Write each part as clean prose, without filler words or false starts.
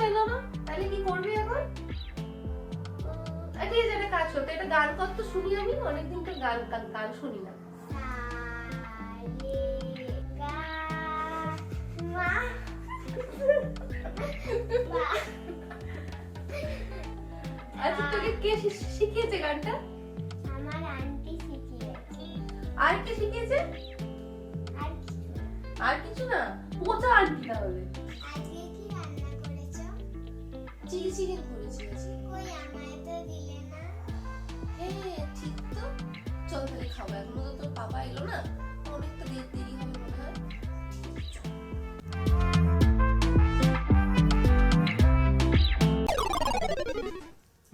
এলো না, তাহলে কি করবি এখন? ঠিক আছে, একটা কাজ করতে, এটা গান কর তো শুনি, আমি অনেকদিন তো গান গান শুনি না। আচ্ছা, তোকে কে শিখিয়েছে গানটা? আমার আন্টি শিখিয়েছে। আর কে শিখিয়েছে? আর কিছু না, পচা আন্টি তাহলে। আজকে কি রান্না করেছো? চিলি চিকেন করেছি আজকে। কই আমায় তো দিলে না। হ্যাঁ ঠিক তো, চল তাহলে খাবো, এখনো তো তোর পাপা এলো না, অনেকটা দেরি হবে মনে হয়।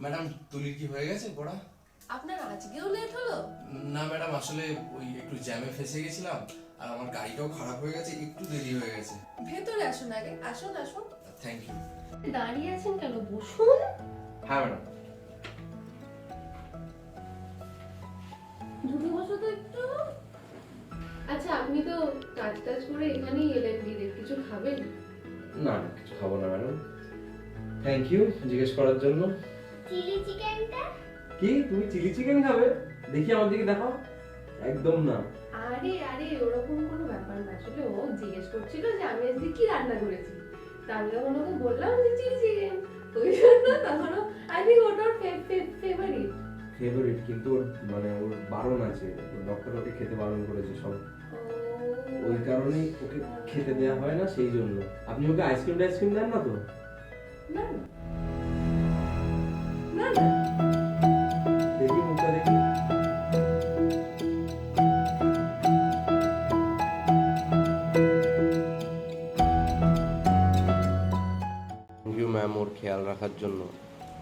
ম্যাডাম, তুলির কি হয়ে গেছে পড়া? আপনার আজকেও লেট হলো? না ম্যাডাম, আসলে ওই একটু জ্যামে ফেসে গেছিলাম, আর আমার গাড়িটাও খারাপ হয়ে গেছে, একটু দেরি হয়ে গেছে। ভেতরে আসুন আগে, আসুন আসুন। Thank you. দাঁড়িয়ে আছেন কেন, বসুন। হ্যাঁ ম্যাডাম। ঢুকে বসো তো একটু। আচ্ছা, আপনি তো কাজ টাজ করে এখানেই এলেন, ডিরেক্ট কিছু খাবেন? না না, কিছু খাবো না ম্যাডাম। থ্যাংক ইউ জিজ্ঞেস করার জন্য। চিলি চিকেনটা? কি তুমি চিলি চিকেন খাবে? দেখি আমার দিকে দেখো। একদম না। আরে আরে, ওরকম কোনো ব্যাপার না, আসলে ও জিজ্ঞেস করছিল যে আমি আজকে কি রান্না করেছি, তাহলে ওনাকে বললাম যে চিলি চিকেন, ওই জন্য তখন আই থিঙ্ক ওটার ফেভারিট। ফেভারিট, কিন্তু ওর মানে ওর বারণ আছে, ডক্টর ওকে খেতে বারণ করেছে সব, ওই কারণেই ওকে খেতে দেওয়া হয় না, সেই জন্য। আপনি ওকে আইসক্রিম দেন না তো? না না না, দেখি মুখটা দেখি। থ্যাংক ইউ ম্যাম ওর খেয়াল রাখার জন্য।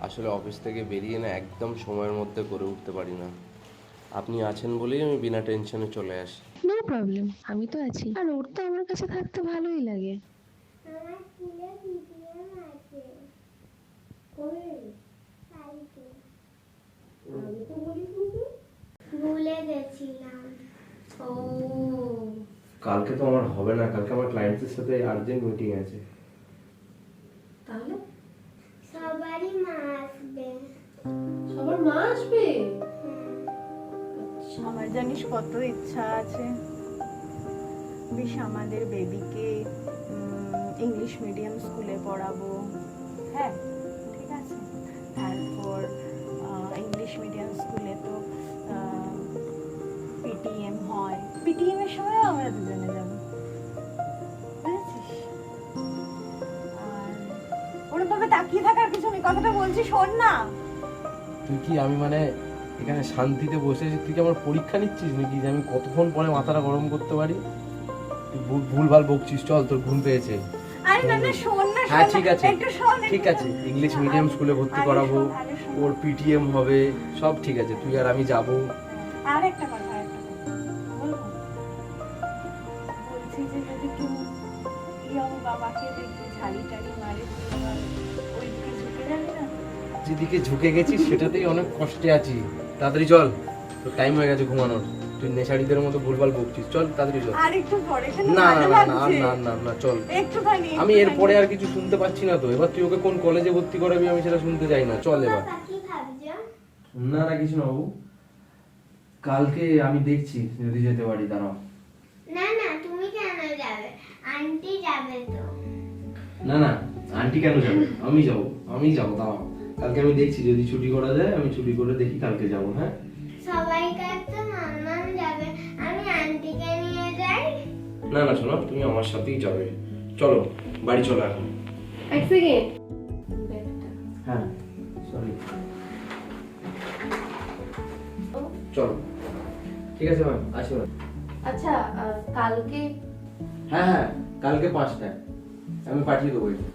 আসলে অফিস থেকে বেরিয়ে না একদম সময়ের মধ্যে করে উঠতে পারি না। আপনি আছেন বলেই আমি বিনা টেনশনে চলে আসি। নো প্রবলেম, আমি তো আছি, আর ওর তো আমার কাছে থাকতে ভালোই লাগে। আমার স্কুলে মিডিয়াম আছে। কই? কালকে আমি তো বলি কিন্তু। ভুলে গেছিলাম। ও, কালকে তো আমার হবে না, কালকে আমার ক্লায়েন্টসের সাথে আর্জেন্ট মিটিং আছে। তাহলে সবারই মা আসবে। সবার মা আসবে? আমার জানিস কত ইচ্ছা আছে, বেশ আমাদের বেবিকে ইংলিশ মিডিয়াম স্কুলে পড়াবো। হ্যাঁ ঠিক আছে, তারপর ইংলিশ মিডিয়াম স্কুলে তো পিটিএম হয়, পিটিএম এর সময় আমরা দুজনে যাবো, বুঝেছিস? আর ওরকমভাবে তাকিয়ে থাকার কিছু নেই, কথাটা বলছি শোন না। তুই কি, আমি মানে এখানে শান্তিতে বসে আছি, তুই কি আমার পরীক্ষা নিচ্ছিস নাকি যে আমি কতক্ষণ পরে মাথাটা গরম করতে পারি? তুই ভুলভাল বকছিস, চল তোর ঘুম পেয়েছে। আরে না না, শোন না, হ্যাঁ শোন ঠিক না, আছে, একটু শোন, ঠিক একটু আছে, শোন। ইংলিশ মিডিয়াম স্কুলে ভর্তি আরে করাবো, শোন, আরে শোন। ওর পিটিএম হবে, সব ঠিক আছে, তুই আর আমি যাবো। আর একটা কথা, বলবো? বলছি যে যদি কেউ ইয়ং বাবাকে দেখে ঝাড়ি টাড়ি মারে, তুই আর ওই দিকে ঝুঁকে যাবি না? যেদিকে ঝুঁকে গেছিস সেটাতেই অনেক কষ্টে আছি। তাড়াতাড়ি চল, তোর টাইম হয়ে গেছে ঘুমানোর, তুই নেশাড়িদের মতো ভুলভাল বকছিস, চল তাড়াতাড়ি চল। আর একটু পরে কেন না ভালো না না না লাগছে? না না না চল। একটুখানি আমি এরপরে আর কিছু শুনতে পাচ্ছি না তো, এবার তুই ওকে কোন কলেজে ভর্তি করাবি আমি সেটা শুনতে চাই না, চল এবার। বাবা কি ভাবছো? না না কিছু না বাবু, কালকে আমি দেখছি যদি যেতে পারি, দাঁড়াও। না না, তুমি কেন যাবে? আন্টি যাবে তো। না না, আন্টি কেন যাবে, আমি যাবো দাঁড়াও। কালকে আমি দেখছি যদি ছুটি করা যায়, আমি ছুটি করে দেখি কালকে যাবো। হ্যাঁ সবাইকার তো মাম্মাম যাবে, আমি আন্টিকে নিয়ে যাই। না না শোনো, তুমি আমার সাথেই যাবে, চলো বাড়ি চলো এখন। এক সেকেন্ড। হ্যাঁ সরি, চলো ঠিক আছে ম্যাম, আসি ম্যাম। আচ্ছা, কালকে হ্যাঁ হ্যাঁ, কালকে 5টায় আমি পাঠিয়ে দেবো এটা।